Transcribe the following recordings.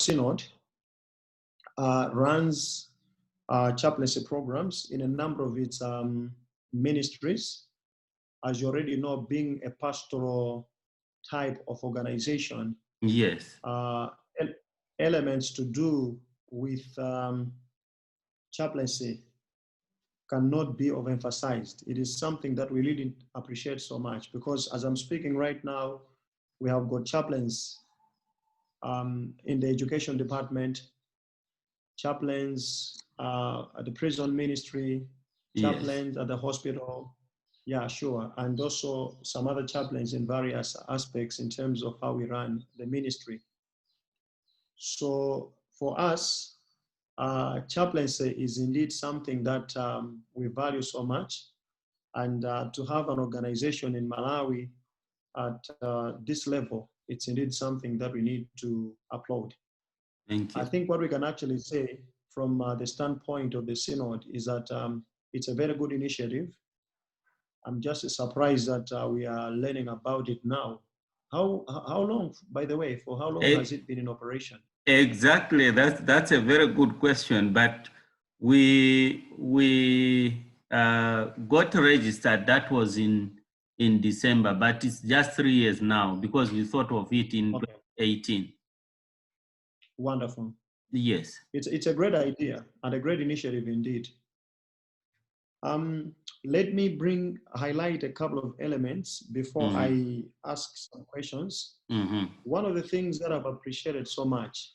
Synod runs chaplaincy programs in a number of its ministries. As you already know, being a pastoral type of organization, Yes. Elements to do with chaplaincy cannot be overemphasized. It is something that we really appreciate so much, because as I'm speaking right now, we have got chaplains in the education department, chaplains at the prison ministry, chaplains at the hospital. Yeah, sure. And also some other chaplains in various aspects in terms of how we run the ministry. So for us, chaplaincy is indeed something that we value so much. And to have an organization in Malawi at this level, it's indeed something that we need to applaud. Thank you. I think what we can actually say from the standpoint of the Synod is that it's a very good initiative. I'm just surprised that we are learning about it now. How long, by the way, for how long has it been in operation? Exactly, that's a very good question. But we got registered. That was in December, but it's just 3 years now because we thought of it in 2018. Wonderful. Yes. It's a great idea and a great initiative indeed. Let me highlight a couple of elements before I ask some questions. One of the things that I've appreciated so much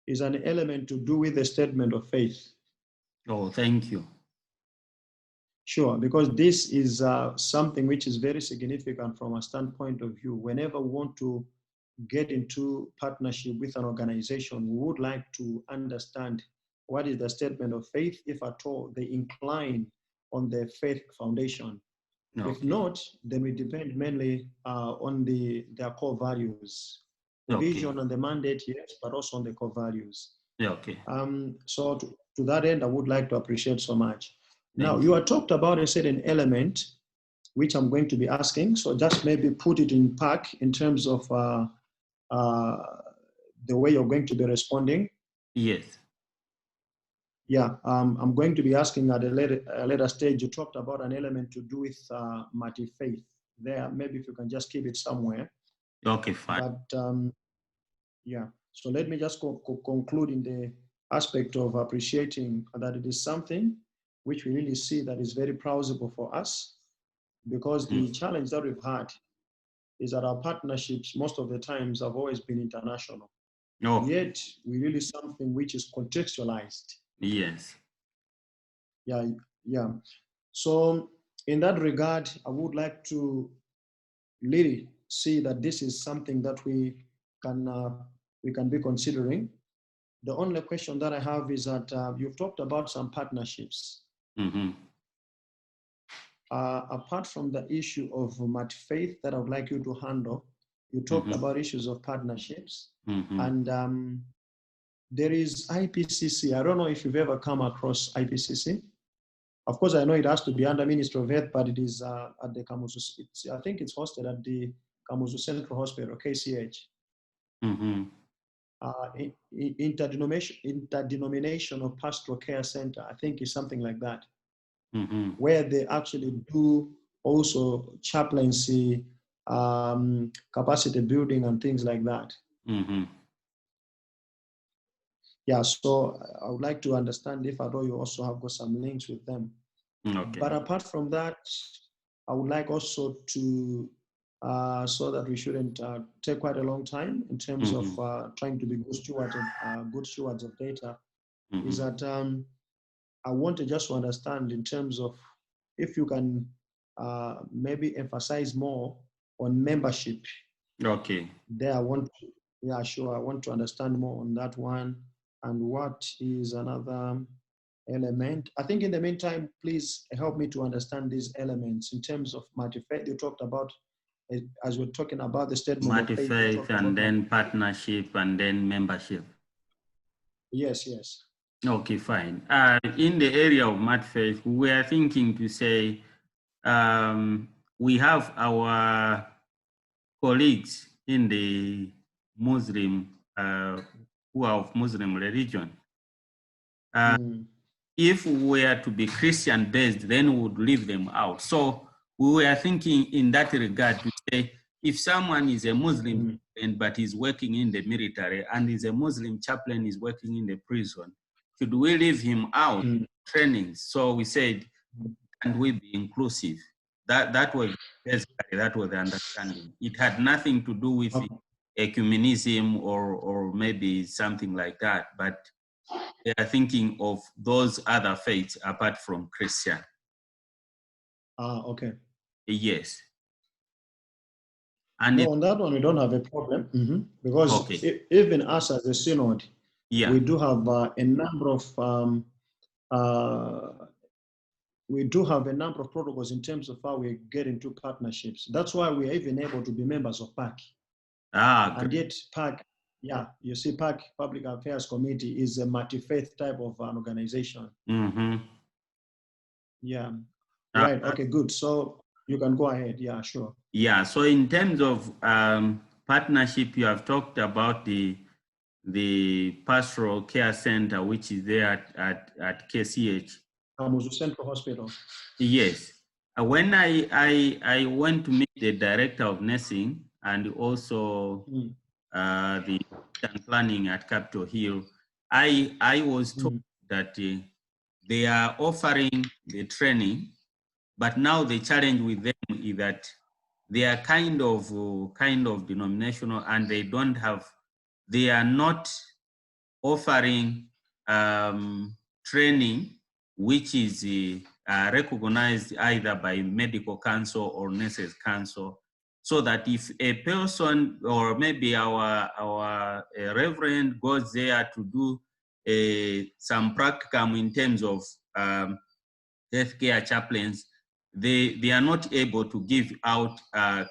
is an element to do with the statement of faith. Oh, thank you. Sure, because this is something which is very significant from a standpoint of view. Whenever we want to get into partnership with an organization, we would like to understand what is the statement of faith, if at all they incline on the faith foundation. Okay. If not, then we depend mainly on their core values. The vision and the mandate, yes, but also on the core values. Okay. So to that end, I would like to appreciate so much. Now, you have talked about a certain element, which I'm going to be asking. So just maybe put it in pack in terms of the way you're going to be responding. Yes. Yeah, I'm going to be asking at a later stage. You talked about an element to do with multi-faith. There, maybe if you can just keep it somewhere. Okay, fine. But yeah, so let me just conclude in the aspect of appreciating that it is something which we really see that is very plausible for us, because the challenge that we've had is that our partnerships most of the times have always been international. Yet we really something which is contextualized. Yes. Yeah. So in that regard, I would like to really see that this is something that we can be considering. The only question that I have is that you've talked about some partnerships. Apart from the issue of multi-faith that I would like you to handle, you talked about issues of partnerships. And there is IPCC. I don't know if you've ever come across IPCC. Of course, I know it has to be under Ministry of Health, but it is at the Kamuzu. I think it's hosted at the Kamuzu Central Hospital, KCH. Interdenominational Pastoral Care Center, I think is something like that, where they actually do also chaplaincy, capacity building and things like that. Yeah, so I would like to understand if at all you also have got some links with them. Okay. But apart from that, I would like also to, so that we shouldn't take quite a long time in terms of trying to be good stewards of data, is that I want to just understand in terms of if you can maybe emphasize more on membership. Okay. There I want to understand more on that one. And what is another element? I think in the meantime, please help me to understand these elements in terms of multi-faith. You talked about, as we're talking about the statement of faith. Multi-faith and then partnership and then membership. Yes. Okay, fine. In the area of multi-faith, we are thinking to say we have our colleagues in the Muslim who are of Muslim religion. Mm. If we were to be Christian based, then we would leave them out. So we were thinking in that regard to say, if someone is a Muslim but is working in the military and is a Muslim chaplain is working in the prison, should we leave him out training? So we said, and we be inclusive. That was basically that was the understanding. It had nothing to do with ecumenism or maybe something like that, but they are thinking of those other faiths apart from Christian. Okay. Yes. And no, on that one, we don't have a problem because even us as a synod, we do have a number of protocols in terms of how we get into partnerships. That's why we are even able to be members of PAC. And yet PAC, you see, PAC, Public Affairs Committee, is a multi-faith type of an organization. Yeah. Right. Okay, good. So you can go ahead. Yeah, sure. Yeah. So in terms of partnership, you have talked about the pastoral care center, which is there at KCH. Kamuzu Central Hospital. Yes. When I went to meet the director of nursing and also the planning at Capitol Hill, I was told that they are offering the training, but now the challenge with them is that they are kind of denominational, and they are not offering training which is recognized either by medical council or nurses council, so that if a person or maybe our reverend goes there to do some practicum in terms of healthcare chaplains, they are not able to give out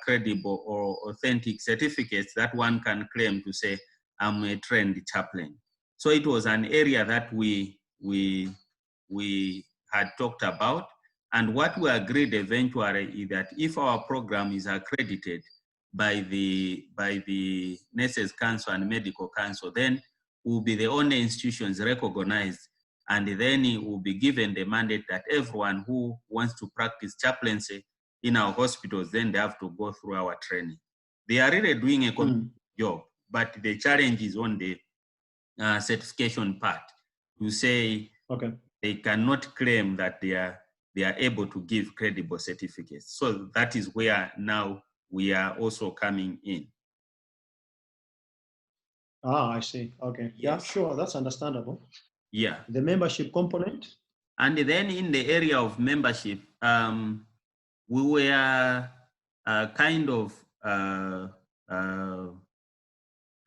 credible or authentic certificates that one can claim to say, I'm a trained chaplain. So it was an area that we had talked about. And what we agreed eventually is that if our program is accredited by the Nurses Council and Medical Council, then we'll be the only institutions recognized, and then it will be given the mandate that everyone who wants to practice chaplaincy in our hospitals, then they have to go through our training. They are really doing a good job, but the challenge is on the certification part to say they cannot claim that they are able to give credible certificates. So that is where now we are also coming in. I see. Okay. Yes. Yeah, sure. That's understandable. Yeah. The membership component. And then in the area of membership, we were kind of,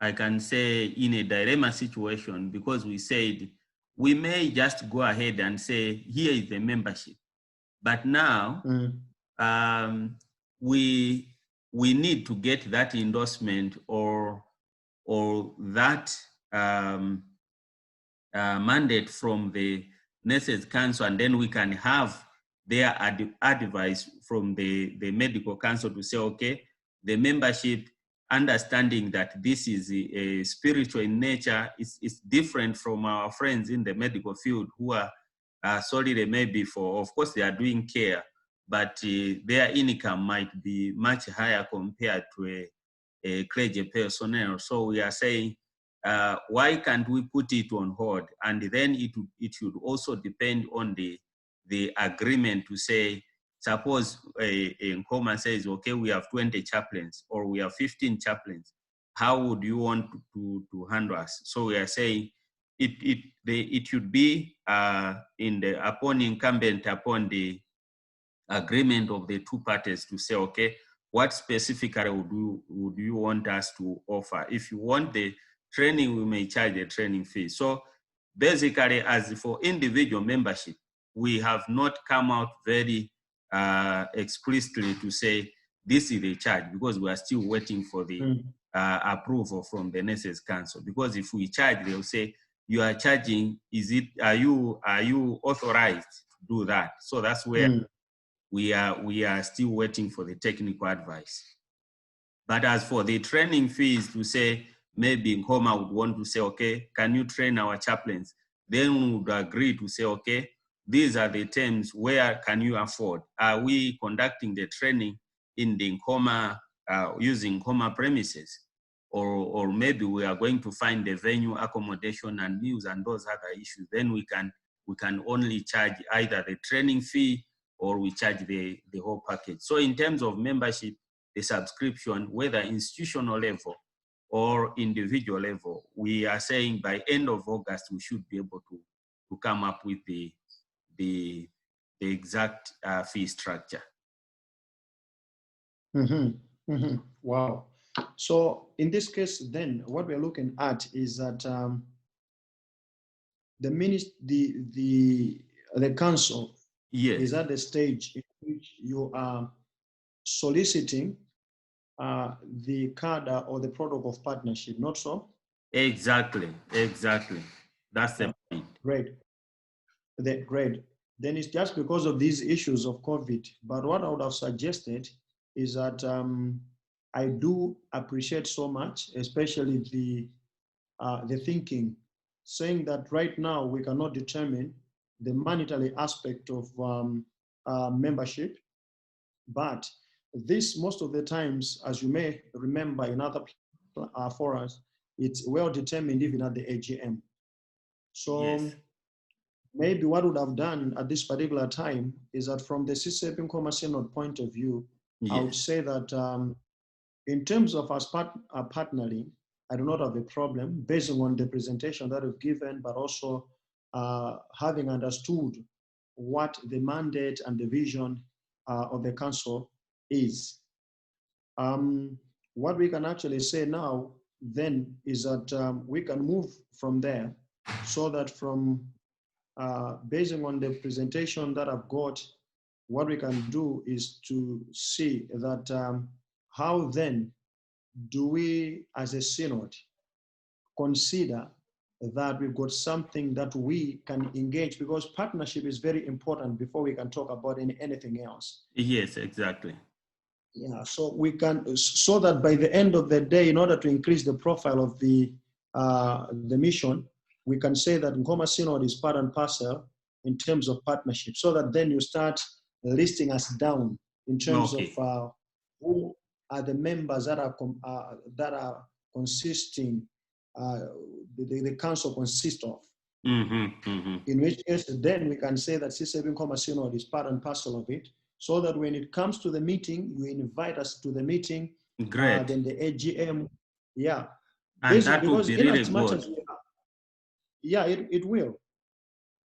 I can say, in a dilemma situation, because we said we may just go ahead and say, here is the membership. But now we need to get that endorsement or that mandate from the Nurses Council, and then we can have their advice from the Medical Council to say, okay, the membership, understanding that this is a spiritual in nature, is different from our friends in the medical field who are solely maybe for, of course, they are doing care, but their income might be much higher compared to a clergy personnel. So we are saying, why can't we put it on hold? And then it should also depend on the agreement to say, suppose Nkhoma says, okay, we have 20 chaplains or we have 15 chaplains. How would you want to handle us? So we are saying it should be incumbent upon the agreement of the two parties to say, okay, what specifically would you want us to offer? If you want the training, we may charge the training fee. So basically, as for individual membership, we have not come out very explicitly to say this is the charge, because we are still waiting for the approval from the Nurses Council. Because if we charge, they'll say, you are charging, are you authorized to do that? So that's where we are still waiting for the technical advice. But as for the training fees, to say maybe Nkhoma would want to say, okay, can you train our chaplains? Then we would agree to say, okay, these are the terms, where can you afford? Are we conducting the training in the Nkhoma, using Nkhoma premises? Or maybe we are going to find the venue, accommodation and meals and those other issues. Then we can only charge either the training fee or we charge the whole package. So in terms of membership, the subscription, whether institutional level or individual level, we are saying by end of August, we should be able to come up with the exact fee structure. Wow. So in this case, then what we're looking at is that the council is at the stage in which you are soliciting the cadre or the protocol of partnership, not so? Exactly. That's the point. Great. Great. Then it's just because of these issues of COVID. But what I would have suggested is that I do appreciate so much, especially the thinking, saying that right now we cannot determine the monetary aspect of membership, but this most of the times, as you may remember in other forums, it's well determined even at the AGM. So maybe what would have done at this particular time is that from the Nkhoma Synod point of view, I would say that in terms of us partnering, I do not have a problem based on the presentation that we've given, but also having understood what the mandate and the vision of the council is. What we can actually say now then is that we can move from there, so that from based on the presentation that I've got, what we can do is to see that how then do we as a synod consider that we've got something that we can engage, because partnership is very important before we can talk about anything else. Yes, exactly. Yeah, so we can, so that by the end of the day, in order to increase the profile of the mission, we can say that Nkhoma Synod is part and parcel in terms of partnership, so that then you start listing us down in terms of who are the members that are consisting, the council consists of. In which case, then we can say that Nkhoma Synod is part and parcel of it, so that when it comes to the meeting, you invite us to the meeting. Great. Then the AGM, yeah. And that would be really good. Yeah, it will.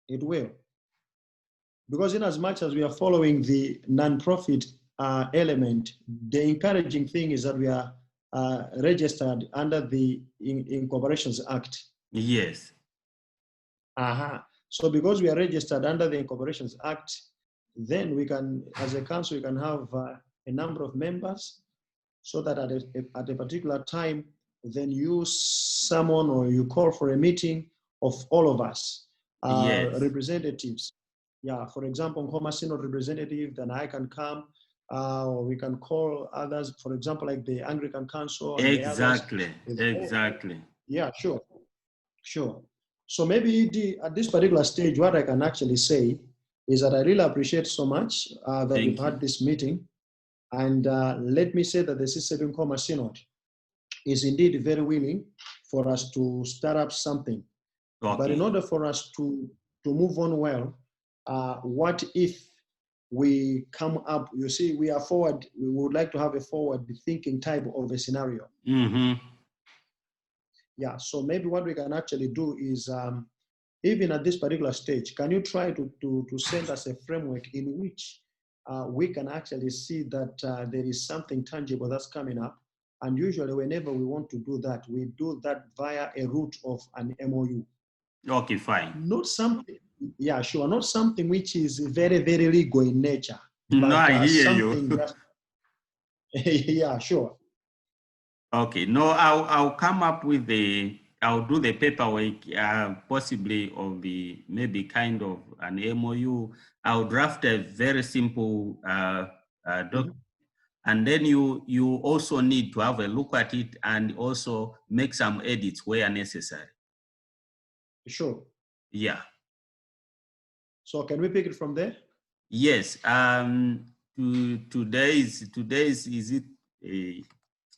It will. Because in as much as we are following the non-profit element, the encouraging thing is that we are registered under the Incorporations Act. Yes. So because we are registered under the Incorporations Act, then we can, as a council, we can have a number of members, so that at a particular time, then you summon or you call for a meeting of all of us, representatives. Yeah, for example, Nkhoma Synod representative, then I can come, or we can call others, for example, like the Anglican Council. And exactly. Yeah, sure. So maybe at this particular stage, what I can actually say is that I really appreciate so much that we've had this meeting. And let me say that the Nkhoma Synod is indeed very willing for us to start up something. But in order for us to move on well, what if we come up, you see, we would like to have a forward thinking type of a scenario. Yeah, so maybe what we can actually do is, even at this particular stage, can you try to send us a framework in which we can actually see that there is something tangible that's coming up? And usually whenever we want to do that, we do that via a route of an MOU. Okay, fine. Not something, yeah, sure, not something which is very, very legal in nature. No, I hear you. Yeah, sure. Okay, no, I'll come up with I'll do the paperwork, possibly of the maybe kind of an MOU. I'll draft a very simple document, And then you also need to have a look at it and also make some edits where necessary. Sure. Yeah. So can we pick it from there? Yes. Today's is it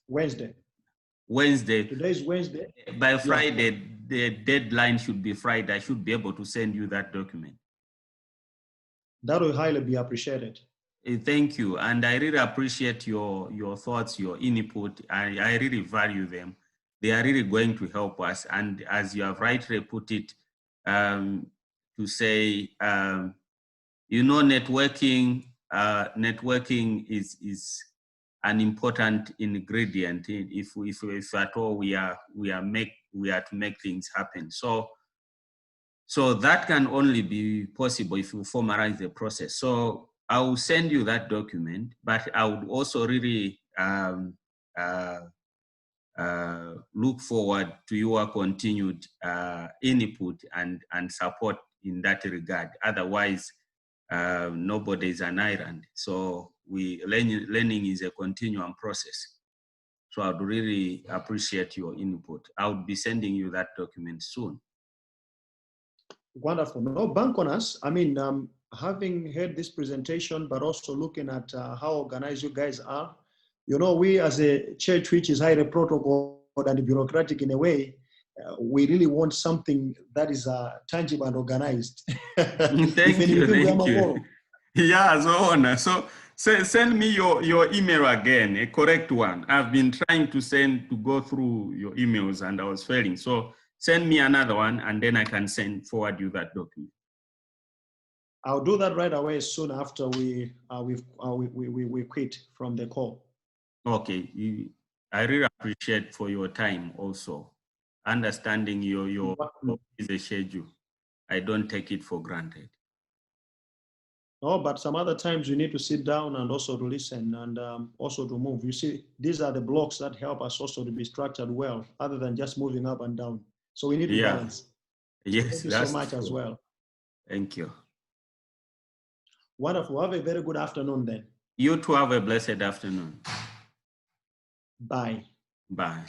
Wednesday. Wednesday. Today is Wednesday. By Friday, the deadline should be Friday. I should be able to send you that document. That will highly be appreciated. Thank you. And I really appreciate your thoughts, your input. I really value them. They are really going to help us. And as you have rightly put it, to say, you know, networking is an important ingredient if at all we are to make things happen. So that can only be possible if you formalize the process. So I will send you that document, but I would also really look forward to your continued input and support in that regard. Otherwise, nobody is an island. So learning is a continuum process. So I'd really appreciate your input. I would be sending you that document soon. Wonderful. No, bank on us. I mean, having heard this presentation, but also looking at how organized you guys are, you know, we as a church which is highly protocol and bureaucratic in a way, we really want something that is tangible and organized. Thank you. Yeah, so send me your email again, a correct one. I've been trying to go through your emails and I was failing. So send me another one and then I can forward you that document. I'll do that right away soon after we quit from the call. Okay, I really appreciate for your time also. Understanding your busy schedule. I don't take it for granted. No, but some other times you need to sit down and also to listen and also to move. You see, these are the blocks that help us also to be structured well, other than just moving up and down. So we need to balance. Yes, so thank you so much as well. Thank you. Wonderful. Have a very good afternoon then. You too have a blessed afternoon. Bye. Bye.